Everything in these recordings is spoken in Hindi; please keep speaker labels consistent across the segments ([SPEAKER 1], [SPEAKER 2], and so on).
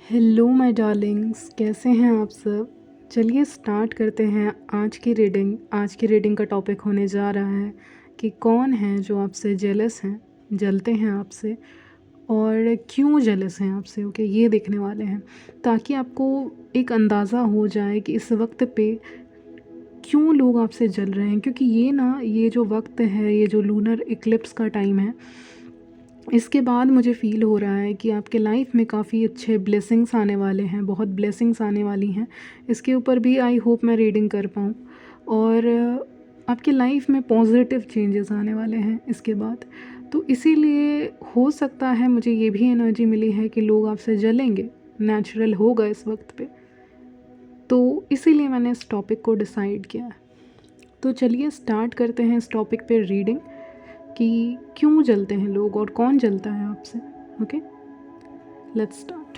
[SPEAKER 1] हेलो माय डार्लिंग्स, कैसे हैं आप सब। चलिए स्टार्ट करते हैं आज की रीडिंग का टॉपिक होने जा रहा है कि कौन है जो आपसे जेलस हैं, जलते हैं आपसे, और क्यों जेलस हैं आपसे। ओके, ये देखने वाले हैं ताकि आपको एक अंदाज़ा हो जाए कि इस वक्त पे क्यों लोग आपसे जल रहे हैं। क्योंकि ये जो वक्त है, ये जो लूनर इक्लिप्स का टाइम है, इसके बाद मुझे फ़ील हो रहा है कि आपके लाइफ में काफ़ी अच्छे ब्लेसिंग्स आने वाले हैं, बहुत ब्लेसिंग्स आने वाली हैं। इसके ऊपर भी आई होप मैं रीडिंग कर पाऊँ, और आपकी लाइफ में पॉजिटिव चेंजेस आने वाले हैं इसके बाद। तो इसीलिए हो सकता है मुझे ये भी एनर्जी मिली है कि लोग आपसे जलेंगे, नेचुरल होगा इस वक्त पे। तो इसीलिए मैंने इस टॉपिक को डिसाइड किया है। तो चलिए स्टार्ट करते हैं इस टॉपिक पे रीडिंग कि क्यों जलते हैं लोग और कौन जलता है आपसे। Okay, let's start.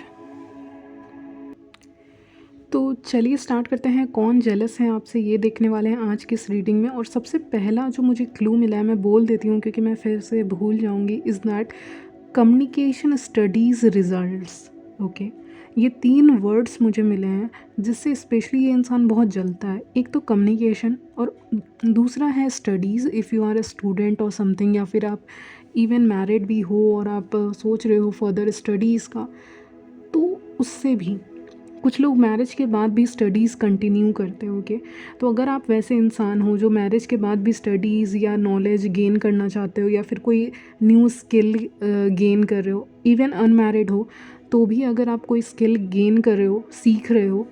[SPEAKER 1] तो चलिए स्टार्ट करते हैं, कौन जेलस है आपसे ये देखने वाले हैं आज की इस रीडिंग में। और सबसे पहला जो मुझे क्लू मिला है, मैं बोल देती हूँ क्योंकि मैं फिर से भूल जाऊँगी, is that communication studies results. Okay, ये 3 वर्ड्स मुझे मिले हैं जिससे स्पेशली ये इंसान बहुत जलता है। एक तो कम्युनिकेशन और दूसरा है studies, if you are a student और समथिंग, या फिर आप इवन मैरिड भी हो और आप सोच रहे हो फर्दर स्टडीज़ का, तो उससे भी कुछ लोग मैरिज के बाद भी स्टडीज़ कंटिन्यू करते हो। ओके, तो अगर आप वैसे इंसान हो जो मैरिज के बाद भी स्टडीज़ या नॉलेज गेन करना चाहते हो, या फिर कोई न्यू स्किल गेन कर रहे हो, इवन अनमैरिड हो तो भी अगर आप कोई स्किल गेन कर रहे हो, सीख रहे हो,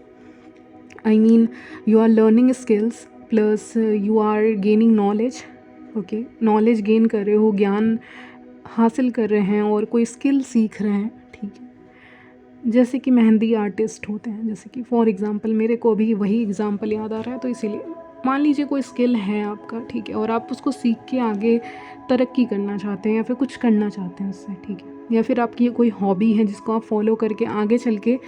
[SPEAKER 1] I mean you are learning skills plus you are gaining knowledge. Okay, knowledge gain कर रहे हो, ज्ञान हासिल कर रहे हैं और कोई स्किल सीख रहे हैं, ठीक है। जैसे कि मेहंदी आर्टिस्ट होते हैं, जैसे कि फॉर एग्ज़ाम्पल मेरे को अभी वही एग्ज़ाम्पल याद आ रहा है, तो इसीलिए मान लीजिए कोई स्किल है आपका, ठीक है, और आप उसको सीख के आगे तरक्की करना चाहते हैं या फिर कुछ करना चाहते हैं उससे, ठीक है। या फिर आपकी कोई हॉबी है जिसको आप फॉलो करके आगे चल के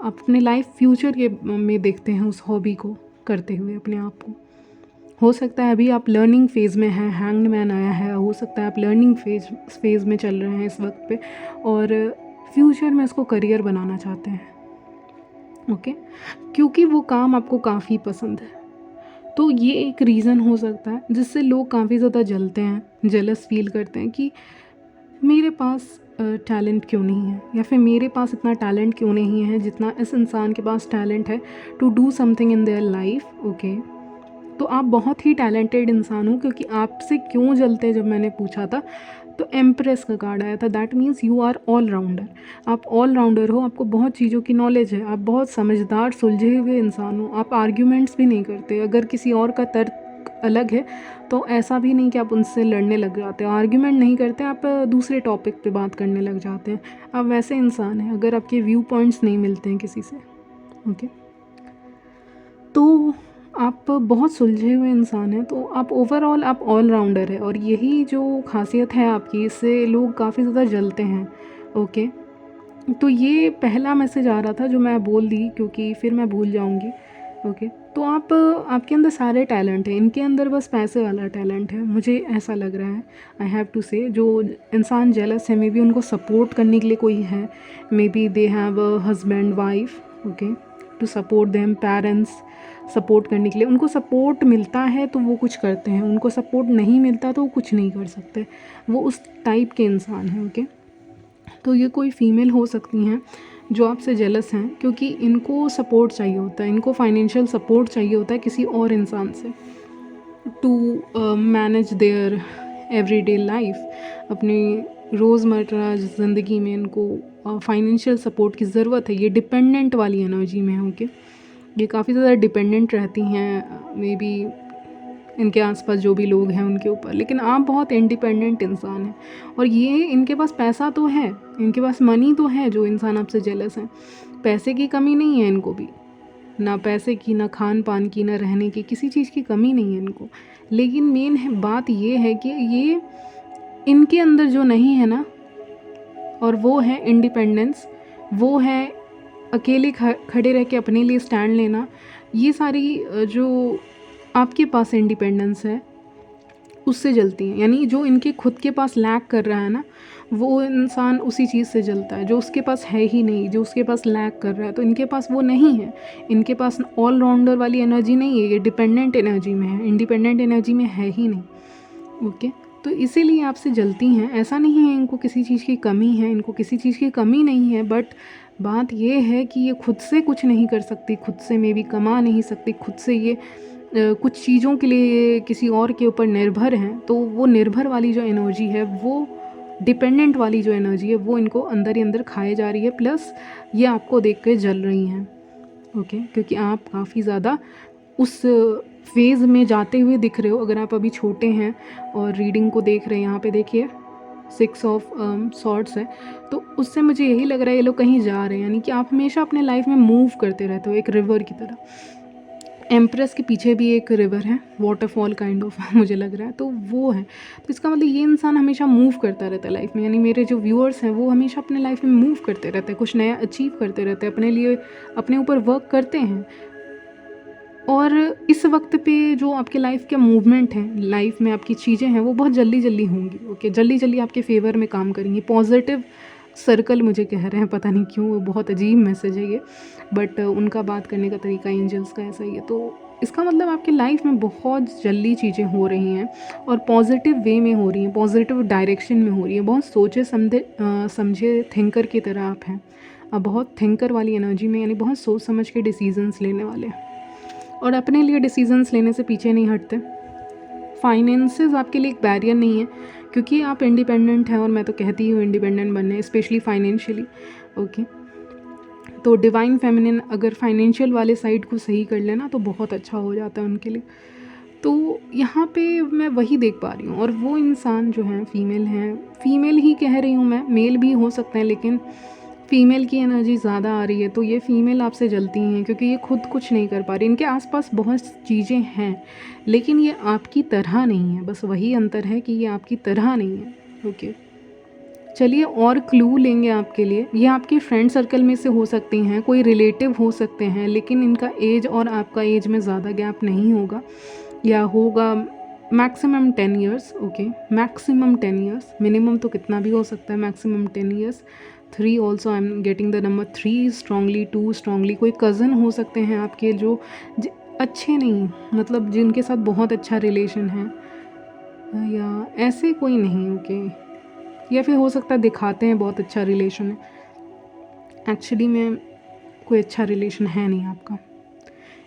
[SPEAKER 1] अपने लाइफ फ्यूचर के में देखते हैं उस हॉबी को करते हुए अपने आप को। हो सकता है अभी आप लर्निंग फ़ेज़ में हैं, हैंग्ड मैन आया है, हो सकता है आप लर्निंग फेज़ में चल रहे हैं इस वक्त पे और फ्यूचर में इसको करियर बनाना चाहते हैं। ओके, क्योंकि वो काम आपको काफ़ी पसंद है। तो ये एक रीज़न हो सकता है जिससे लोग काफ़ी ज़्यादा जलते हैं, जेलस फील करते हैं कि मेरे पास टैलेंट क्यों नहीं है, या फिर मेरे पास इतना टैलेंट क्यों नहीं है जितना इस इंसान के पास टैलेंट है to do something in their life. Okay, तो आप बहुत ही टैलेंटेड इंसान हो, क्योंकि आपसे क्यों जलते जब मैंने पूछा था तो एम्प्रेस का कार्ड आया था। That means you are all rounder. आप ऑल राउंडर हो, आपको बहुत चीज़ों की नॉलेज है, आप बहुत समझदार सुलझे हुए इंसान हो, आप आर्ग्यूमेंट्स भी नहीं करते। अगर किसी और का तर्क अलग है तो ऐसा भी नहीं कि आप उनसे लड़ने लग जाते हो, आर्ग्यूमेंट नहीं करते, आप दूसरे टॉपिक पे बात करने लग जाते हैं। आप वैसे इंसान हैं अगर आपके व्यू पॉइंट्स नहीं मिलते हैं किसी से। ओके, तो आप बहुत सुलझे हुए इंसान हैं, तो आप ओवरऑल आप ऑल राउंडर है, और यही जो खासियत है आपकी, इससे लोग काफ़ी ज़्यादा जलते हैं। ओके, तो ये पहला मैसेज आ रहा था जो मैं बोल दी क्योंकि फिर मैं भूल जाऊंगी। ओके, तो आपके अंदर सारे टैलेंट हैं, इनके अंदर बस पैसे वाला टैलेंट है, मुझे ऐसा लग रहा है। आई हैव टू से, जो इंसान जेलस है मे बी उनको सपोर्ट करने के लिए कोई है, maybe they have a husband wife, okay, to support them, parents support करने के लिए। उनको सपोर्ट मिलता है तो वो कुछ करते हैं, उनको सपोर्ट नहीं मिलता तो वो कुछ नहीं कर सकते। वो उस टाइप के इंसान हैं। ओके, तो ये कोई फीमेल हो सकती हैं जो आपसे जेलस हैं, क्योंकि इनको सपोर्ट चाहिए होता है, इनको फाइनेंशियल सपोर्ट चाहिए होता है किसी और इंसान से to manage their everyday life. अपनी रोज़मर्रा ज़िंदगी में इनको फाइनेंशियल सपोर्ट की ज़रूरत है। ये डिपेंडेंट वाली एनर्जी में है। ओके, ये काफ़ी ज़्यादा डिपेंडेंट रहती हैं मे बी इनके आसपास जो भी लोग हैं उनके ऊपर, लेकिन आप बहुत इंडिपेंडेंट इंसान हैं। और ये इनके पास पैसा तो है, इनके पास मनी तो है, जो इंसान आपसे जेलस हैं, पैसे की कमी नहीं है इनको भी, ना पैसे की, ना खान पान की, ना रहने की, किसी चीज़ की कमी नहीं है इनको। लेकिन मेन बात ये है कि ये इनके अंदर जो नहीं है ना, और वो है इंडिपेंडेंस, वो है अकेले खड़े रह के अपने लिए स्टैंड लेना। ये सारी जो आपके पास इंडिपेंडेंस है, उससे जलती हैं। यानी जो इनके खुद के पास लैक कर रहा है ना, वो इंसान उसी चीज़ से जलता है जो उसके पास है ही नहीं, जो उसके पास लैक कर रहा है। तो इनके पास वो नहीं है, इनके पास ऑल राउंडर वाली एनर्जी नहीं है, ये डिपेंडेंट एनर्जी में है, इंडिपेंडेंट एनर्जी में है ही नहीं। ओके, तो इसीलिए आपसे जलती हैं। ऐसा नहीं है इनको किसी चीज़ की कमी है, इनको किसी चीज़ की कमी नहीं है, बट बात ये है कि ये खुद से कुछ नहीं कर सकती, खुद से मे भी कमा नहीं सकती, खुद से ये कुछ चीज़ों के लिए किसी और के ऊपर निर्भर हैं। तो वो निर्भर वाली जो एनर्जी है, वो डिपेंडेंट वाली जो एनर्जी है, वो इनको अंदर ही अंदर खाए जा रही है। प्लस ये आपको देख के जल रही हैं। ओके, क्योंकि आप काफ़ी ज़्यादा उस फेज़ में जाते हुए दिख रहे हो। अगर आप अभी छोटे हैं और रीडिंग को देख रहे हैं, यहाँ पे देखिए 6 ऑफ सॉर्ड्स है, तो उससे मुझे यही लग रहा है ये लोग कहीं जा रहे हैं। यानी कि आप हमेशा अपने लाइफ में मूव करते रहते हो एक रिवर की तरह। एम्प्रेस के पीछे भी एक रिवर है, वाटरफॉल काइंड ऑफ मुझे लग रहा है, तो वो है। तो इसका मतलब ये इंसान हमेशा मूव करता रहता है लाइफ में। यानी मेरे जो व्यूअर्स हैं वो हमेशा अपने लाइफ में मूव करते रहते हैं, कुछ नया अचीव करते रहते हैं, अपने लिए अपने ऊपर वर्क करते हैं। और इस वक्त पे जो आपके लाइफ का मूवमेंट है, लाइफ में आपकी चीज़ें हैं, वो बहुत जल्दी जल्दी होंगी। ओके, जल्दी जल्दी आपके फेवर में काम करेंगी। पॉजिटिव सर्कल मुझे कह रहे हैं, पता नहीं क्यों, वो बहुत अजीब मैसेज है ये, बट उनका बात करने का तरीका एंजल्स का ऐसा ही है। तो इसका मतलब आपकी लाइफ में बहुत जल्दी चीज़ें हो रही हैं और पॉजिटिव वे में हो रही हैं, पॉजिटिव डायरेक्शन में हो रही है। बहुत सोचे समझे थिंकर की तरह आप हैं। अब बहुत थिंकर वाली एनर्जी में, यानी बहुत सोच समझ के डिसीजंस लेने वाले हैं और अपने लिए डिसीजंस लेने से पीछे नहीं हटते। फाइनेंसेस आपके लिए एक बैरियर नहीं है, क्योंकि आप इंडिपेंडेंट हैं और मैं तो कहती हूँ इंडिपेंडेंट बनने, स्पेशली फाइनेंशियली। ओके, तो डिवाइन फेमिनिन अगर फाइनेंशियल वाले साइड को सही कर लेना तो बहुत अच्छा हो जाता है उनके लिए। तो यहाँ पे मैं वही देख पा रही हूँ। और वो इंसान जो हैं फीमेल हैं, फीमेल ही कह रही हूँ मैं, मेल भी हो सकते हैं, लेकिन फ़ीमेल की एनर्जी ज़्यादा आ रही है। तो ये फ़ीमेल आपसे जलती हैं क्योंकि ये खुद कुछ नहीं कर पा रही। इनके आसपास बहुत चीज़ें हैं, लेकिन ये आपकी तरह नहीं है। बस वही अंतर है कि ये आपकी तरह नहीं है। ओके, चलिए और क्लू लेंगे आपके लिए। ये आपके फ्रेंड सर्कल में से हो सकती हैं, कोई रिलेटिव हो सकते हैं, लेकिन इनका एज और आपका एज में ज़्यादा गैप नहीं होगा, या होगा maximum 10 years. Okay, maximum 10 years, minimum तो कितना भी हो सकता है, maximum 10 years. 3 also, I am getting the number 3 strongly, 2 strongly. कोई कज़न हो सकते हैं आपके जो अच्छे नहीं, मतलब जिनके साथ बहुत अच्छा रिलेशन है, या ऐसे कोई नहीं। ओके, या फिर हो सकता है दिखाते हैं बहुत अच्छा रिलेशन है, एक्चुअली में कोई अच्छा रिलेशन है नहीं आपका।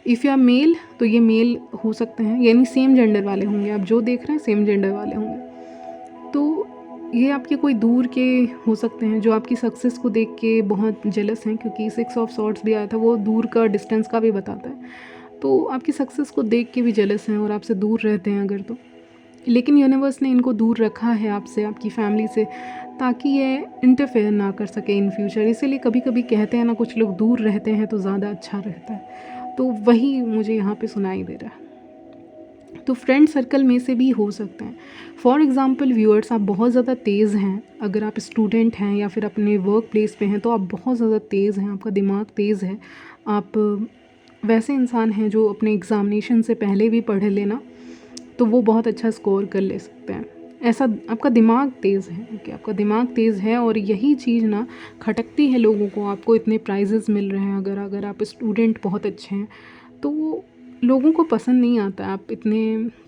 [SPEAKER 1] इफ़ यू आर मेल, तो ये मेल हो सकते हैं, यानी सेम जेंडर वाले होंगे। आप जो देख रहे हैं सेम जेंडर वाले होंगे। तो ये आपके कोई दूर के हो सकते हैं जो आपकी सक्सेस को देख के बहुत जेलस हैं, क्योंकि 6 ऑफ सॉर्ड्स भी आया था, वो दूर का डिस्टेंस का भी बताता है। तो आपकी सक्सेस को देख के भी जेलस हैं और आपसे दूर रहते हैं अगर तो। लेकिन यूनिवर्स ने इनको दूर रखा है आपसे, आपकी फैमिली से, ताकि ये इंटरफेयर ना कर सके इन फ्यूचर। इसीलिए कभी कभी कहते हैं ना, कुछ लोग दूर रहते हैं तो ज़्यादा अच्छा रहता है। तो वही मुझे यहाँ पे सुनाई दे रहा है। तो फ्रेंड सर्कल में से भी हो सकते हैं। फॉर एग्ज़ाम्पल व्यूअर्स, आप बहुत ज़्यादा तेज़ हैं, अगर आप स्टूडेंट हैं या फिर अपने वर्क प्लेस पे हैं, तो आप बहुत ज़्यादा तेज़ हैं, आपका दिमाग तेज़ है। आप वैसे इंसान हैं जो अपने एग्ज़ामिनेशन से पहले भी पढ़ लेना तो वो बहुत अच्छा स्कोर कर ले सकते हैं। ऐसा आपका दिमाग तेज़ है। ओके, आपका दिमाग तेज़ है और यही चीज़ ना खटकती है लोगों को। आपको इतने प्राइजेज़ मिल रहे हैं, अगर आप स्टूडेंट बहुत अच्छे हैं, तो वो लोगों को पसंद नहीं आता आप इतने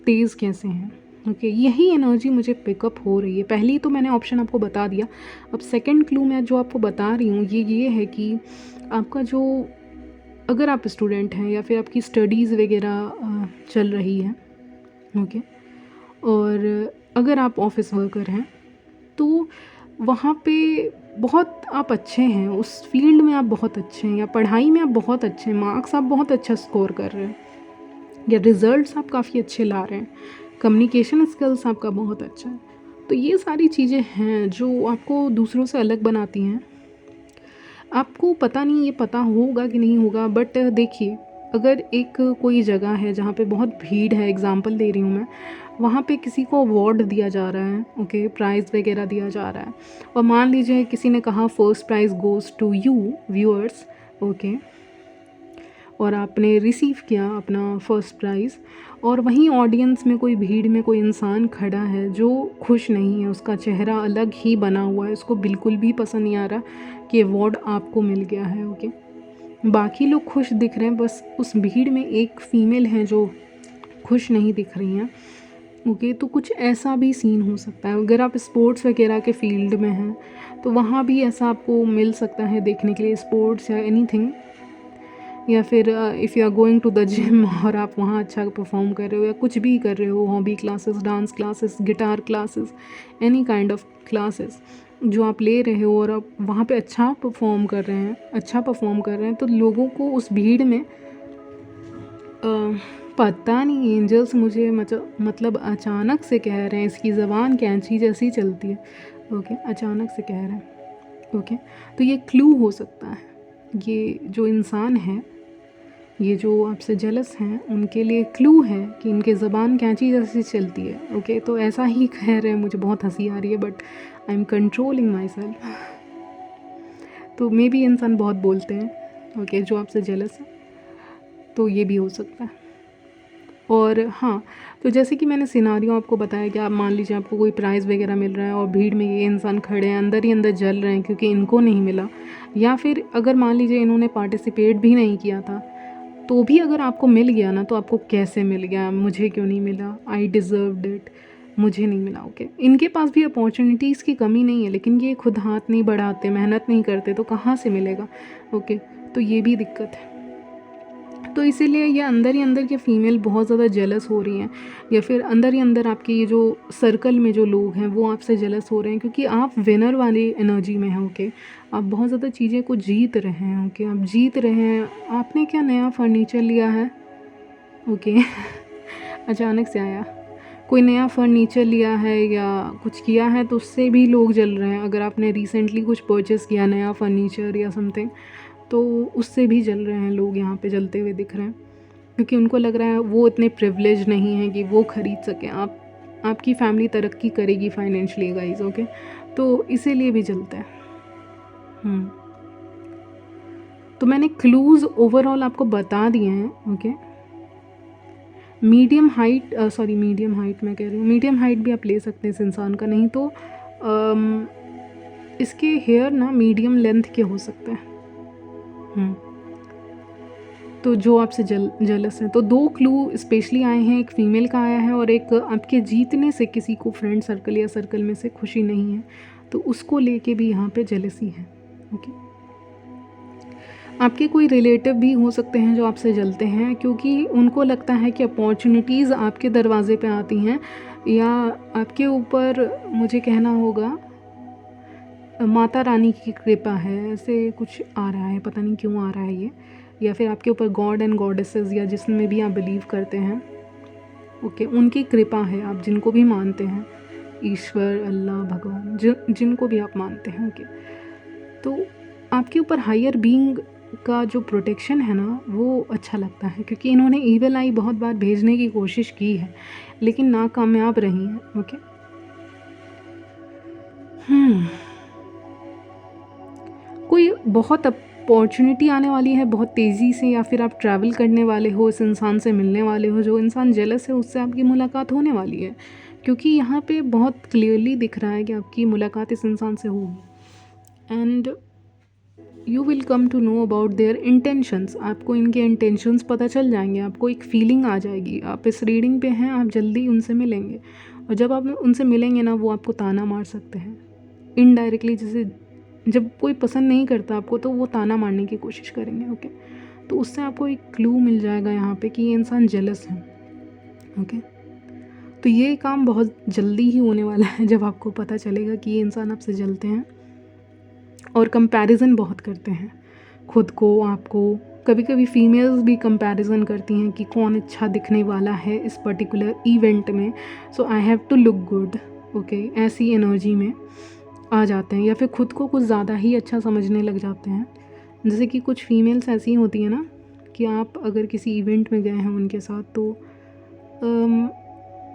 [SPEAKER 1] तेज़ कैसे हैं। ओके, यही एनर्जी मुझे पिकअप हो रही है। पहली तो मैंने ऑप्शन आपको बता दिया, अब सेकंड क्लू मैं जो आपको बता रही हूँ ये है कि आपका जो, अगर आप स्टूडेंट हैं या फिर आपकी स्टडीज़ वगैरह चल रही है, ओके, और अगर आप ऑफिस वर्कर हैं तो वहाँ पे बहुत आप अच्छे हैं, उस फील्ड में आप बहुत अच्छे हैं, या पढ़ाई में आप बहुत अच्छे हैं, मार्क्स आप बहुत अच्छा स्कोर कर रहे हैं, या रिज़ल्ट्स आप काफ़ी अच्छे ला रहे हैं, कम्युनिकेशन स्किल्स आपका बहुत अच्छा है। तो ये सारी चीज़ें हैं जो आपको दूसरों से अलग बनाती हैं। आपको पता नहीं ये पता होगा कि नहीं होगा, बट देखिए, अगर एक कोई जगह है जहाँ पे बहुत भीड़ है, एग्जांपल दे रही हूँ मैं, वहाँ पे किसी को अवार्ड दिया जा रहा है, ओके, प्राइज़ वगैरह दिया जा रहा है, और मान लीजिए किसी ने कहा first prize goes to you viewers, okay, और आपने रिसीव किया अपना फर्स्ट प्राइज़, और वहीं ऑडियंस में कोई भीड़ में कोई इंसान खड़ा है जो खुश नहीं है, उसका चेहरा अलग ही बना हुआ है, उसको बिल्कुल भी पसंद नहीं आ रहा कि अवॉर्ड आपको मिल गया है। ओके, बाकी लोग खुश दिख रहे हैं, बस उस भीड़ में एक फ़ीमेल है जो खुश नहीं दिख रही हैं। ओके, तो कुछ ऐसा भी सीन हो सकता है। अगर आप स्पोर्ट्स वगैरह के फील्ड में हैं तो वहाँ भी ऐसा आपको मिल सकता है देखने के लिए, स्पोर्ट्स या एनीथिंग। या फिर if you are going to the gym और आप वहाँ अच्छा परफॉर्म कर रहे हो या कुछ भी कर रहे हो, hobby classes, dance classes, guitar classes, any kind of classes जो आप ले रहे हो और आप वहाँ पे अच्छा परफॉर्म कर रहे हैं, तो लोगों को उस भीड़ में पता नहीं, एंजल्स मुझे मतलब अचानक से कह रहे हैं, इसकी ज़बान कैंची जैसी चलती है। ओके, अचानक से कह रहे हैं। ओके, तो ये क्लू हो सकता है, ये जो इंसान है, ये जो आपसे जेलस हैं, उनके लिए क्लू है कि इनके ज़बान कैंची जैसी चलती है। ओके, तो ऐसा ही कह रहे हैं, मुझे बहुत हंसी आ रही है but I am controlling my self. तो मे बी इंसान बहुत बोलते हैं, ओके, जो आपसे जेलस है, तो ये भी हो सकता है। और हाँ, तो जैसे कि मैंने सिनारियो आपको बताया कि आप मान लीजिए आपको कोई प्राइज़ वगैरह मिल रहा है और भीड़ में ये इंसान खड़े हैं, अंदर ही अंदर जल रहे हैं क्योंकि इनको नहीं मिला, या फिर अगर मान लीजिए इन्होंने पार्टिसिपेट भी नहीं किया था, तो भी अगर आपको मिल गया ना, तो आपको कैसे मिल गया, मुझे क्यों नहीं मिला, आई डिज़र्व्ड इट, मुझे नहीं मिला। ओके, इनके पास भी अपॉर्चुनिटीज़ की कमी नहीं है, लेकिन ये खुद हाथ नहीं बढ़ाते, मेहनत नहीं करते, तो कहाँ से मिलेगा। ओके, तो ये भी दिक्कत है। तो इसीलिए ये अंदर ही अंदर के फ़ीमेल बहुत ज़्यादा जेलस हो रही हैं, या फिर अंदर ही अंदर आपके ये जो सर्कल में जो लोग हैं वो आपसे जेलस हो रहे हैं क्योंकि आप विनर वाली एनर्जी में हैं। ओके, आप बहुत ज़्यादा चीज़ें को जीत रहे हैं। ओके, आप जीत रहे हैं। आपने क्या नया फर्नीचर लिया है? ओके अचानक से आया, कोई नया फर्नीचर लिया है या कुछ किया है तो उससे भी लोग जल रहे हैं। अगर आपने रिसेंटली कुछ परचेज़ किया नया फर्नीचर या समथिंग, तो उससे भी जल रहे हैं लोग, यहाँ पे जलते हुए दिख रहे हैं क्योंकि उनको लग रहा है वो इतने प्रिविलेज नहीं हैं कि वो ख़रीद सकें। आपकी फैमिली तरक्की करेगी फाइनेंशियली गाइस। ओके, तो इसीलिए भी जलते हैं। तो मैंने क्लूज़ ओवरऑल आपको बता दिए हैं। ओके, मीडियम हाइट मैं कह रही हूँ, मीडियम हाइट भी आप ले सकते हैं इस इंसान का, नहीं तो इसके हेयर ना मीडियम लेंथ के हो सकते हैं। तो जो आपसे जेलस हैं, तो 2 क्लू स्पेशली आए हैं, एक फ़ीमेल का आया है और एक आपके जीतने से किसी को फ्रेंड सर्कल या सर्कल में से खुशी नहीं है, तो उसको लेके भी यहाँ पे जेलसी है। ओके, आपके कोई रिलेटिव भी हो सकते हैं जो आपसे जलते हैं क्योंकि उनको लगता है कि अपॉर्चुनिटीज़ आपके दरवाजे पे आती हैं, या आपके ऊपर मुझे कहना होगा माता रानी की कृपा है, ऐसे कुछ आ रहा है, पता नहीं क्यों आ रहा है ये, या फिर आपके ऊपर गॉड एंड गॉडेसेस या जिसमें भी आप बिलीव करते हैं, ओके, उनकी कृपा है, आप जिनको भी मानते हैं, ईश्वर, अल्लाह, भगवान, जिनको भी आप मानते हैं। ओके, तो आपके ऊपर हायर बीइंग का जो प्रोटेक्शन है ना, वो अच्छा लगता है क्योंकि इन्होंने ईविल आई बहुत बार भेजने की कोशिश की है लेकिन नाकामयाब रही हैं। ओके, कोई बहुत अपॉर्चुनिटी आने वाली है बहुत तेज़ी से, या फिर आप ट्रैवल करने वाले हो, इस इंसान से मिलने वाले हो, जो इंसान जेलस है उससे आपकी मुलाकात होने वाली है क्योंकि यहाँ पे बहुत क्लियरली दिख रहा है कि आपकी मुलाकात इस इंसान से होगी and you will come to know about their intentions. आपको इनके इंटेंशंस पता चल जाएंगे, आपको एक फीलिंग आ जाएगी, आप इस रीडिंग पे हैं, आप जल्दी उनसे मिलेंगे, और जब आप उनसे मिलेंगे ना, वो आपको ताना मार सकते हैं इनडायरेक्टली, जैसे जब कोई पसंद नहीं करता आपको तो वो ताना मारने की कोशिश करेंगे। ओके, तो उससे आपको एक क्लू मिल जाएगा यहाँ पे कि ये इंसान जेलस है। ओके, तो ये काम बहुत जल्दी ही होने वाला है जब आपको पता चलेगा कि ये इंसान आपसे जलते हैं और कंपैरिजन बहुत करते हैं खुद को, आपको। कभी कभी फीमेल्स भी कंपैरिजन करती हैं कि कौन अच्छा दिखने वाला है इस पर्टिकुलर इवेंट में, so I have to look good. Okay, ऐसी एनर्जी में आ जाते हैं या फिर खुद को कुछ ज़्यादा ही अच्छा समझने लग जाते हैं। जैसे कि कुछ फीमेल्स ऐसी होती हैं ना कि आप अगर किसी इवेंट में गए हैं उनके साथ, तो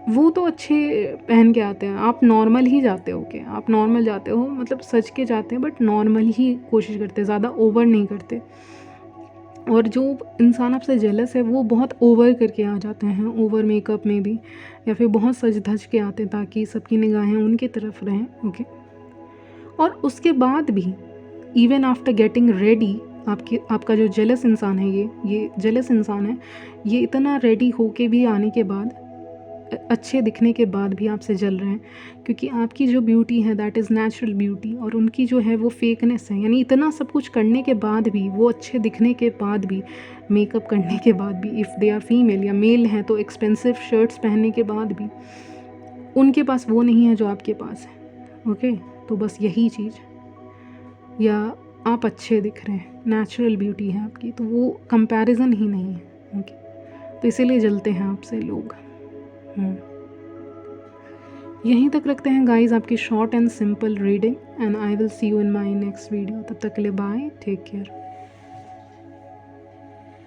[SPEAKER 1] वो तो अच्छे पहन के आते हैं, आप नॉर्मल ही जाते हो। क्या आप नॉर्मल जाते हो, मतलब सच के जाते हैं बट नॉर्मल ही कोशिश करते हैं, ज़्यादा ओवर नहीं करते। और जो इंसान आपसे जेलस है वो बहुत ओवर करके आ जाते हैं, ओवर मेकअप में भी, या फिर बहुत सज धज के आते हैं ताकि सबकी निगाहें उनकी तरफ रहें। ओके, और उसके बाद भी इवन आफ्टर गेटिंग रेडी, आपका जो जेलस इंसान है, ये जेलस इंसान है, ये इतना रेडी होके भी आने के बाद, अच्छे दिखने के बाद भी आपसे जल रहे हैं, क्योंकि आपकी जो ब्यूटी है दैट इज़ नेचुरल ब्यूटी, और उनकी जो है वो फेकनेस है। यानी इतना सब कुछ करने के बाद भी, वो अच्छे दिखने के बाद भी, मेकअप करने के बाद भी, इफ़ दे आर फीमेल या मेल हैं तो एक्सपेंसिव शर्ट्स पहनने के बाद भी, उनके पास वो नहीं है जो आपके पास है। ओके, तो बस यही चीज़, या आप अच्छे दिख रहे हैं, नेचुरल ब्यूटी है आपकी, तो वो कंपैरिजन ही नहीं है। ओके, तो इसीलिए जलते हैं आपसे लोग। यहीं तक रखते हैं गाइस आपकी short and simple reading, and I will see you in my next video. तब तक के लिए बाय, टेक केयर।